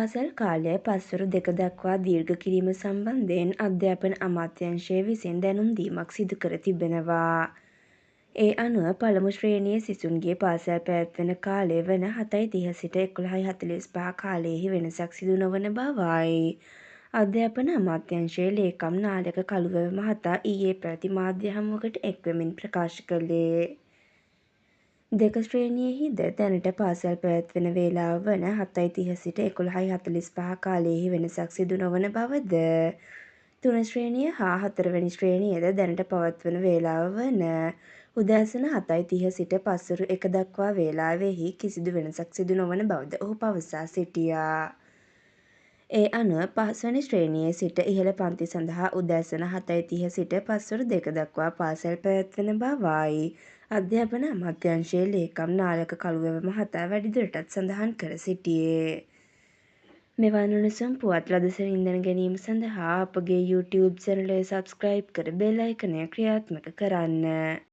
පාසල් කාලය පස්වරු 2 දක්වා දීර්ඝ කිරීම සම්බන්ධයෙන් අධ්‍යාපන අමාත්‍යාංශය විසින් දැනුම් දීමක් සිදු කර තිබෙනවා. ඒ අනුව පළමු ශ්‍රේණියේ සිසුන්ගේ පාසල් පැවැත්වෙන කාලය වන 7:30 සිට 11:45 කාලයෙහි වෙනසක් සිදු නොවන බවයි අධ්‍යාපන අමාත්‍යාංශයේ ලේකම් නාලක කළුවැව මහතා ඊයේ පැවති මාධ්‍ය හමුවකට එක්වෙමින් ප්‍රකාශ කළේ. දෙක ශ්‍රේණියෙහිද දැනට පාසල් පැවැත්වෙන වේලාව වන 7:30 සිට 11:45 කාලයෙහි වෙනසක් සිදු නොවන බවද, 3 ශ්‍රේණිය හා 4 වැනි ශ්‍රේණියද දැනට පවත්වන වේලාව වන උදෑසන 7:30 සිට පස්වරු 1 දක්වා වේලාවෙහි කිසිදු වෙනසක් සිදු නොවන බවද ඔහු පවසා සිටියා. ඒ අනුව 5 වැනි ශ්‍රේණියේ සිට ඉහළ පන්ති සඳහා උදෑසන 7:30 සිට පස්වරු 2 දක්වා පාසල් පැවැත්වෙන බවයි අධ්‍යාපන අමාත්‍යාංශයේ ලේකම් නාලක කළුවැව මහතා වැඩිදුරටත් සඳහන් කර සිටියේ. මෙවන් උණුසුම් පුවත් ලදසනින් දැන ගැනීම සඳහා අපගේ YouTube චැනලය සබ්ස්ක්‍රයිබ් කර බෙල් අයිකනය ක්‍රියාත්මක කරන්න.